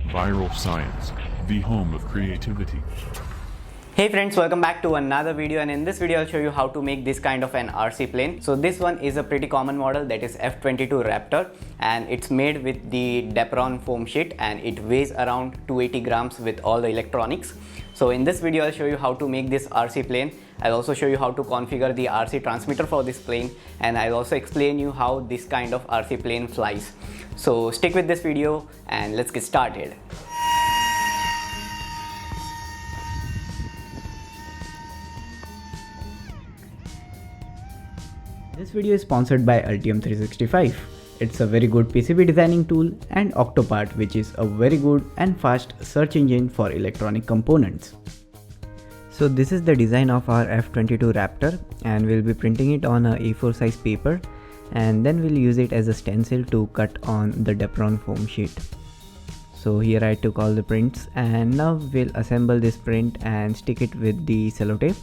Viral Science, the home of creativity. Hey friends, welcome back to another video, and in this video I'll show you how to make this kind of an RC plane. So this one is a pretty common model, that is F22 Raptor, and it's made with the Depron foam sheet and it weighs around 280 grams with all the electronics. So in this video I'll show you how to make this RC plane. I'll also show you how to configure the RC transmitter for this plane, and I'll also explain you how this kind of RC plane flies. So stick with this video and let's get started. This video is sponsored by Altium 365. It's a very good PCB designing tool, and Octopart, which is a very good and fast search engine for electronic components. So this is the design of our F22 Raptor, and we'll be printing it on a A4 size paper, and then we'll use it as a stencil to cut on the Depron foam sheet. So here I took all the prints, and now we'll assemble this print and stick it with the sellotape.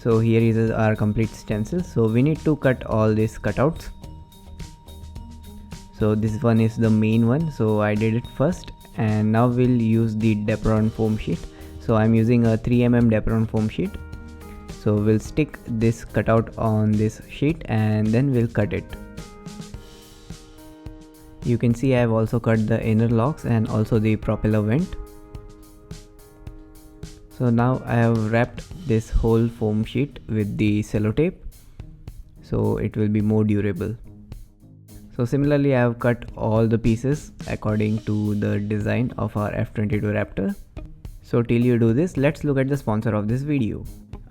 So here is our complete stencil. So we need to cut all these cutouts. So this one is the main one, so I did it first, and now we'll use the Depron foam sheet. So I'm using a 3mm Depron foam sheet. So we'll stick this cutout on this sheet and then we'll cut it. You can see I've also cut the inner locks and also the propeller vent. So now I have wrapped this whole foam sheet with the sellotape, so it will be more durable. So similarly I have cut all the pieces according to the design of our F22 Raptor. So till you do this, let's look at the sponsor of this video.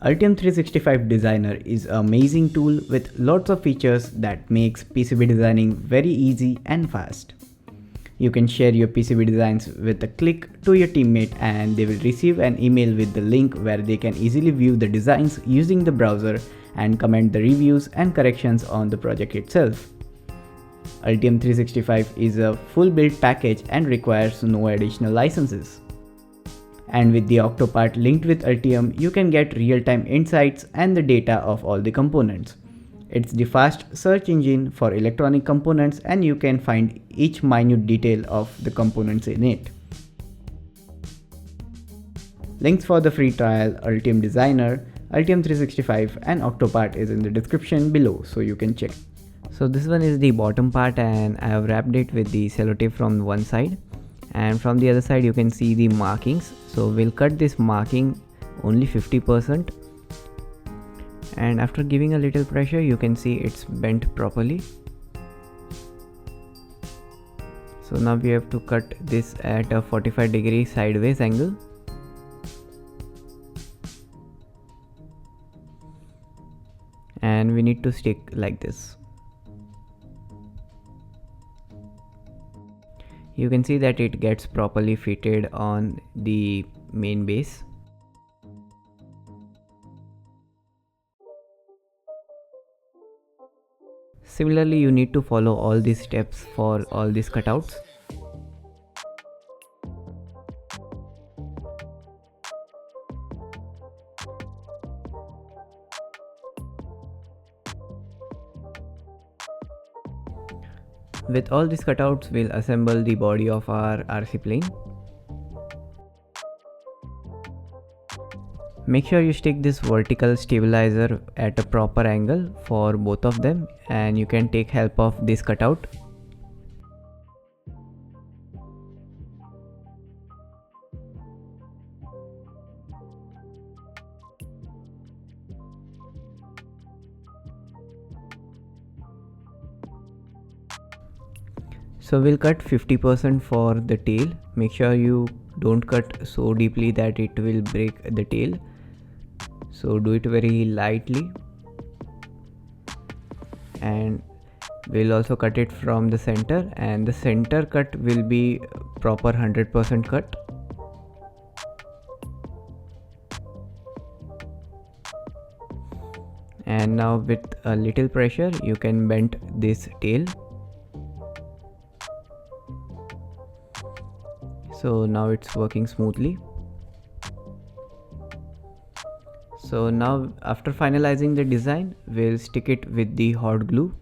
Altium 365 Designer is an amazing tool with lots of features that makes PCB designing very easy and fast. You can share your PCB designs with a click to your teammate, and they will receive an email with the link where they can easily view the designs using the browser and comment the reviews and corrections on the project itself. Altium 365 is a full build package and requires no additional licenses. And with the Octopart linked with Altium, you can get real-time insights and the data of all the components. It's the fast search engine for electronic components, and you can find each minute detail of the components in it. Links for the free trial, Altium Designer, Altium 365 and Octopart is in the description below, so you can check. So this one is the bottom part, and I have wrapped it with the sellotape from one side, and from the other side you can see the markings. So we'll cut this marking only 50%. And after giving a little pressure, you can see it's bent properly. So now we have to cut this at a 45-degree sideways angle. And we need to stick like this. You can see that it gets properly fitted on the main base. Similarly, you need to follow all these steps for all these cutouts. With all these cutouts, we'll assemble the body of our RC plane. Make sure you stick this vertical stabilizer at a proper angle for both of them, and you can take help of this cutout. So we'll cut 50% for the tail. Make sure you don't cut so deeply that it will break the tail. So do it very lightly, and we'll also cut it from the center, and the center cut will be proper 100% cut. And now with a little pressure you can bend this tail. So now it's working smoothly. So now after finalizing the design, we'll stick it with the hot glue.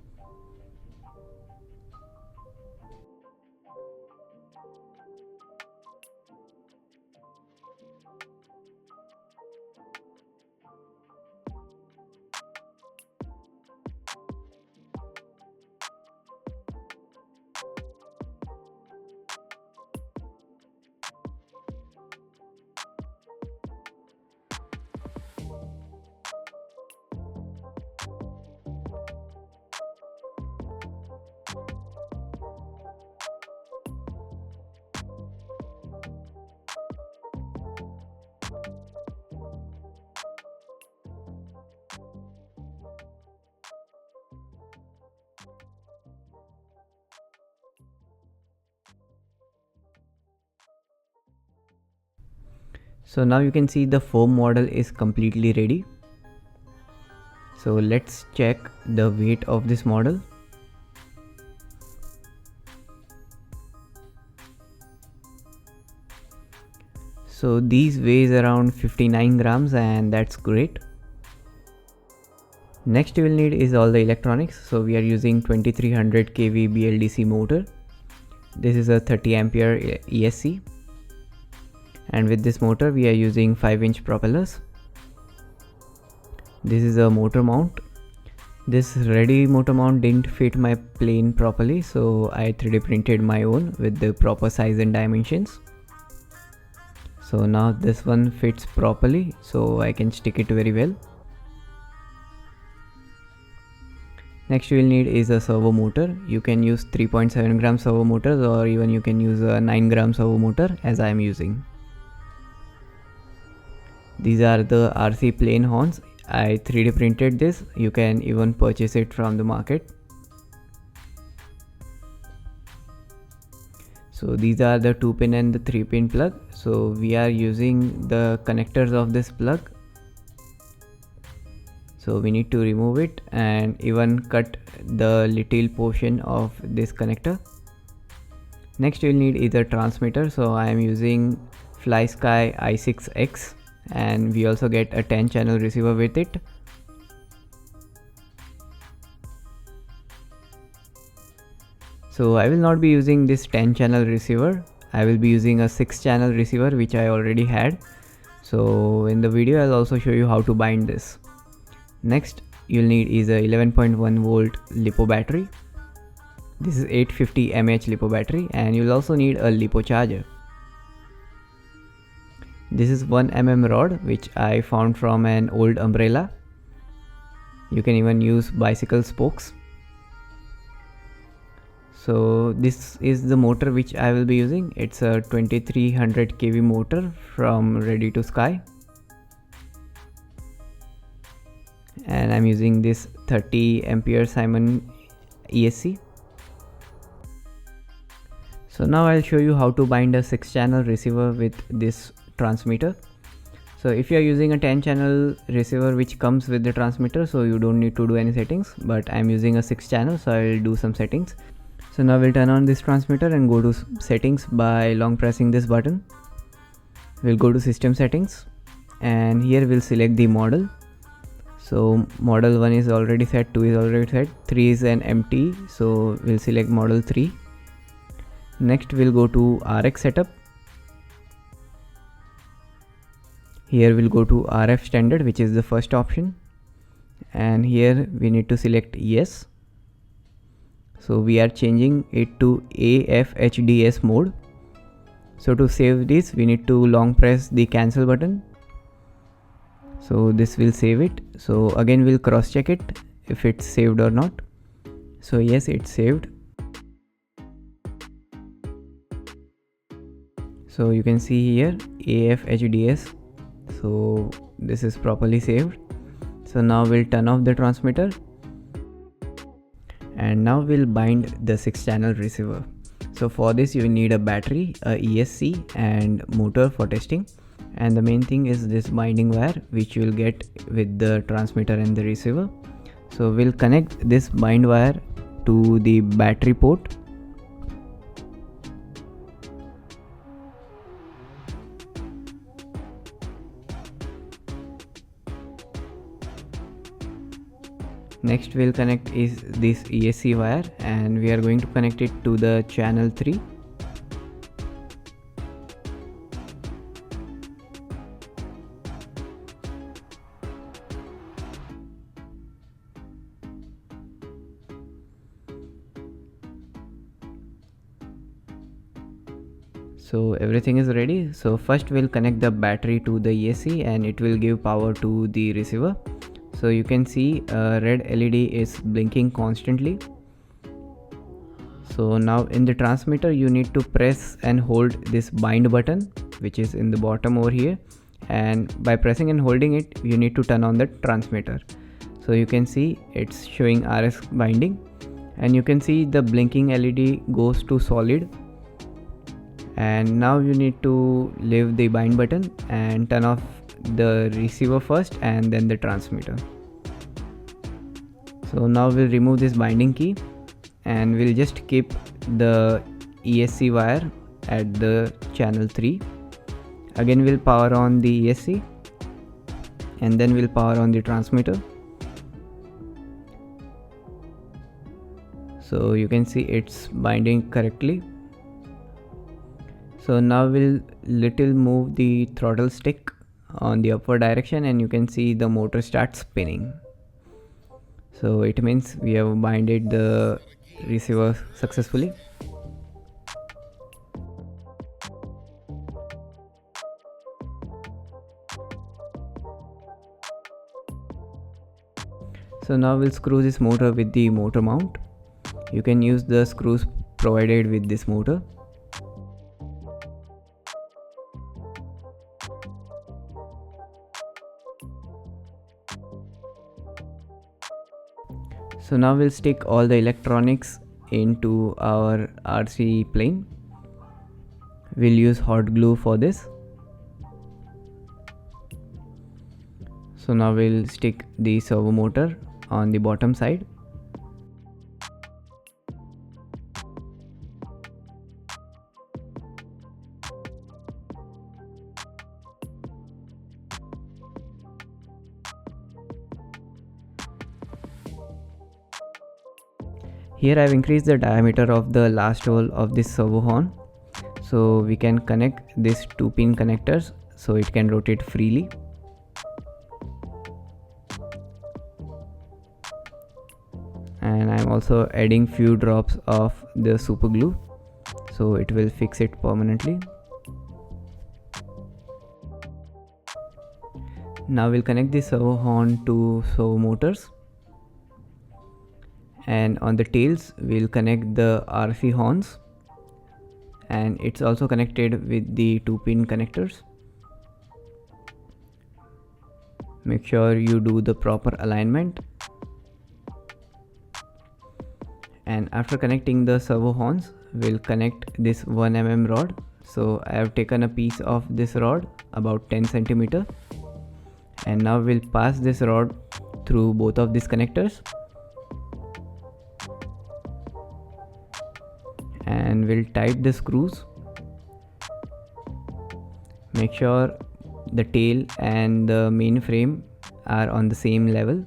So now you can see the foam model is completely ready. So let's check the weight of this model. So these weighs around 59 grams and that's great. Next you will need is all the electronics. So we are using 2300 kV BLDC motor. This is a 30 ampere ESC. And with this motor we are using 5-inch propellers. This is a motor mount. This ready motor mount didn't fit my plane properly, so I 3D printed my own with the proper size and dimensions. So now this one fits properly, so I can stick it very well. Next you will need is a servo motor. You can use 3.7 gram servo motors, or even you can use a 9 gram servo motor as I am using. These are the RC plane horns. I 3D printed this. You can even purchase it from the market. So these are the 2-pin and the 3-pin plug. So we are using the connectors of this plug. So we need to remove it and even cut the little portion of this connector. Next you will need is a transmitter. So I am using FlySky i6X. And we also get a 10 channel receiver with it. So I will not be using this 10 channel receiver. I will be using a 6 channel receiver which I already had. So in the video I'll also show you how to bind this. Next you'll need is a 11.1 volt LiPo battery. This is 850 mAh LiPo battery, and you'll also need a LiPo charger. This is 1 mm rod which I found from an old umbrella. You can even use bicycle spokes. So this is the motor which I will be using. It's a 2300 kV motor from Ready to Sky. And I'm using this 30 ampere Simon ESC. So now I'll show you how to bind a 6 channel receiver with this transmitter. So if you are using a 10 channel receiver which comes with the transmitter, so you don't need to do any settings, but I'm using a 6 channel, so I'll do some settings. So now we'll turn on this transmitter and go to settings by long pressing this button. We'll go to system settings, and here we'll select the model. So model 1 is already set, 2 is already set, 3 is an empty, so we'll select model 3. Next we'll go to RX setup. Here we'll go to RF standard, which is the first option, and here we need to select yes. So we are changing it to AFHDS mode. So to save this we need to long press the cancel button. So this will save it. So again we'll cross check it if it's saved or not. So yes, it's saved. So you can see here AFHDS. So this is properly saved. So now we'll turn off the transmitter, and now we'll bind the 6 channel receiver. So for this you need a battery, a ESC and motor for testing, and the main thing is this binding wire which you will get with the transmitter and the receiver. So we'll connect this bind wire to the battery port. Next we'll connect is this ESC wire, and we are going to connect it to the channel 3. So everything is ready. So first we'll connect the battery to the ESC, and it will give power to the receiver. So you can see a red LED is blinking constantly. So now in the transmitter you need to press and hold this bind button which is in the bottom over here, and by pressing and holding it you need to turn on the transmitter. So you can see it's showing RS binding, and you can see the blinking LED goes to solid, And now you need to leave the bind button and turn off the receiver first and then the transmitter. So now we'll remove this binding key and we'll just keep the ESC wire at the channel 3. Again we'll power on the ESC and then we'll power on the transmitter. So you can see it's binding correctly. So now we'll little move the throttle stick on the upward direction and you can see the motor starts spinning. So it means we have binded the receiver successfully. So now we'll screw this motor with the motor mount. You can use the screws provided with this motor. So now we'll stick all the electronics into our RC plane. We'll use hot glue for this. So now we'll stick the servo motor on the bottom side. Here I have increased the diameter of the last hole of this servo horn, so we can connect these 2-pin connectors so it can rotate freely. And I am also adding few drops of the super glue so it will fix it permanently. Now we'll connect the servo horn to servo motors. And on the tails we'll connect the RC horns, and it's also connected with the 2-pin connectors. Make sure you do the proper alignment. And after connecting the servo horns, we'll connect this 1 mm rod. So I have taken a piece of this rod about 10 cm, and now we'll pass this rod through both of these connectors. And we'll tighten the screws. Make sure the tail and the main frame are on the same level.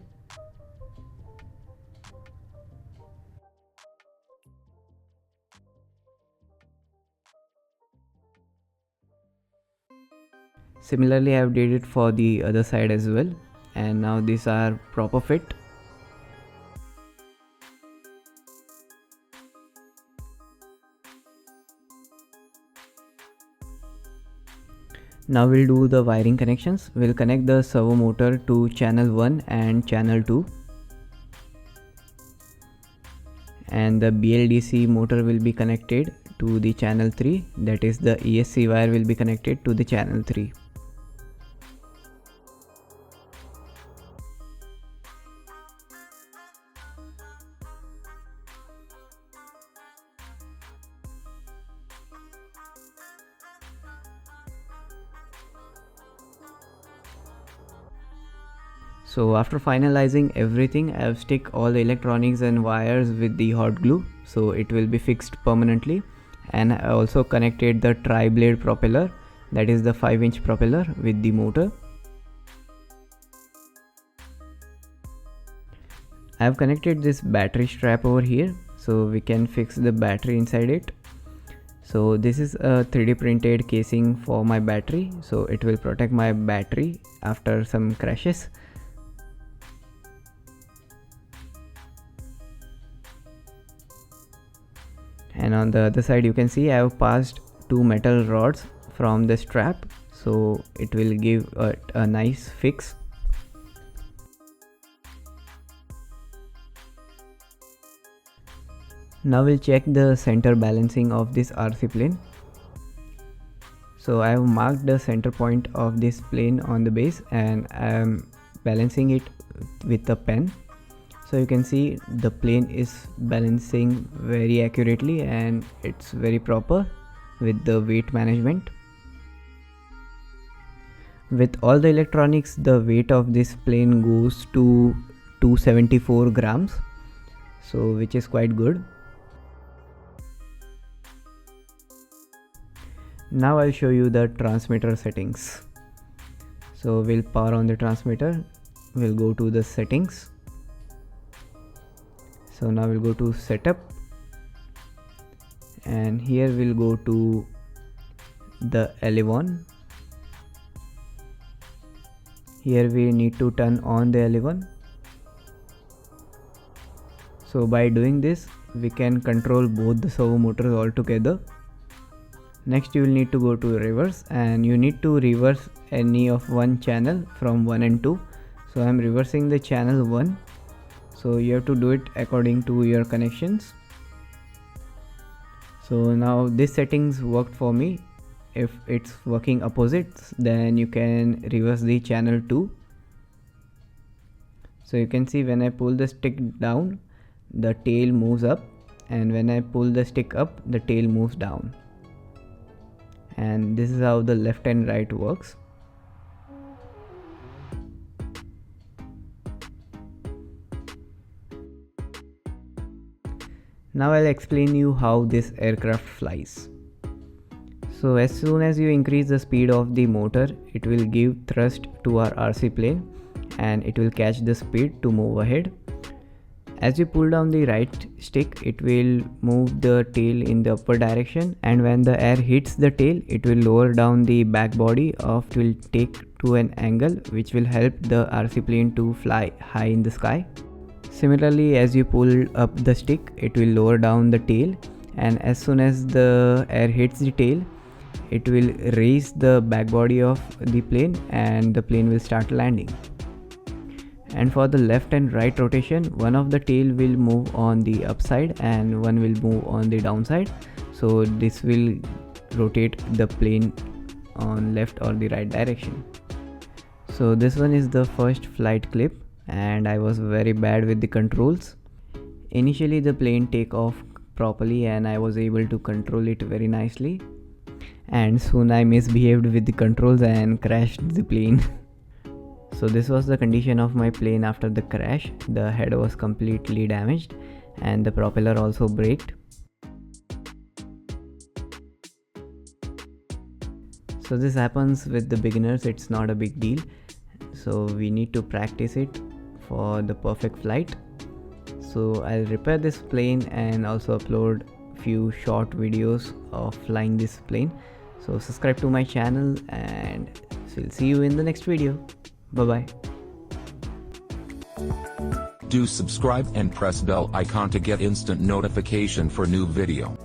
Similarly I have did it for the other side as well, and now these are proper fit. Now we'll do the wiring connections. We'll connect the servo motor to channel 1 and channel 2. And the BLDC motor will be connected to the channel 3, that is the ESC wire will be connected to the channel 3. So after finalizing everything, I have stick all the electronics and wires with the hot glue so it will be fixed permanently. And I also connected the tri-blade propeller, that is the 5-inch propeller, with the motor. I have connected this battery strap over here so we can fix the battery inside it. So this is a 3D printed casing for my battery, so it will protect my battery after some crashes. And on the other side you can see I have passed 2 metal rods from the strap, so it will give a nice fix. Now we'll check the center balancing of this RC plane. So I have marked the center point of this plane on the base and I am balancing it with a pen. So you can see the plane is balancing very accurately and it's very proper. with the weight management. With all the electronics, the weight of this plane goes to 274 grams, so which is quite good. Now I'll show you the transmitter settings. So we'll power on the transmitter, we'll go to the settings. So now we'll go to setup, and here we'll go to the L1. Here we need to turn on the L1. So by doing this, we can control both the servo motors all together. Next you will need to go to reverse, and you need to reverse any of one channel from 1 and 2. So I am reversing the channel 1. So you have to do it according to your connections. So now this settings worked for me. If it's working opposites, then you can reverse the channel 2. So you can see when I pull the stick down, the tail moves up, and when I pull the stick up, the tail moves down. And this is how the left and right works. Now I'll explain you how this aircraft flies. So as soon as you increase the speed of the motor, it will give thrust to our RC plane and it will catch the speed to move ahead. As you pull down the right stick, it will move the tail in the upper direction, and when the air hits the tail, it will lower down the back body it will take to an angle which will help the RC plane to fly high in the sky. Similarly, as you pull up the stick, it will lower down the tail, and as soon as the air hits the tail, it will raise the back body of the plane and the plane will start landing. And for the left and right rotation, one of the tail will move on the upside and one will move on the downside. So this will rotate the plane on left or the right direction. So this one is the first flight clip, and I was very bad with the controls. Initially the plane take off properly and I was able to control it very nicely, and soon I misbehaved with the controls and crashed the plane. So this was the condition of my plane after the crash. The head was completely damaged and the propeller also braked. So this happens with the beginners, it's not a big deal. So we need to practice it for the perfect flight. So I'll repair this plane and also upload few short videos of flying this plane. So subscribe to my channel and we'll see you in the next video. Bye bye. Do subscribe and press bell icon to get instant notification for new video.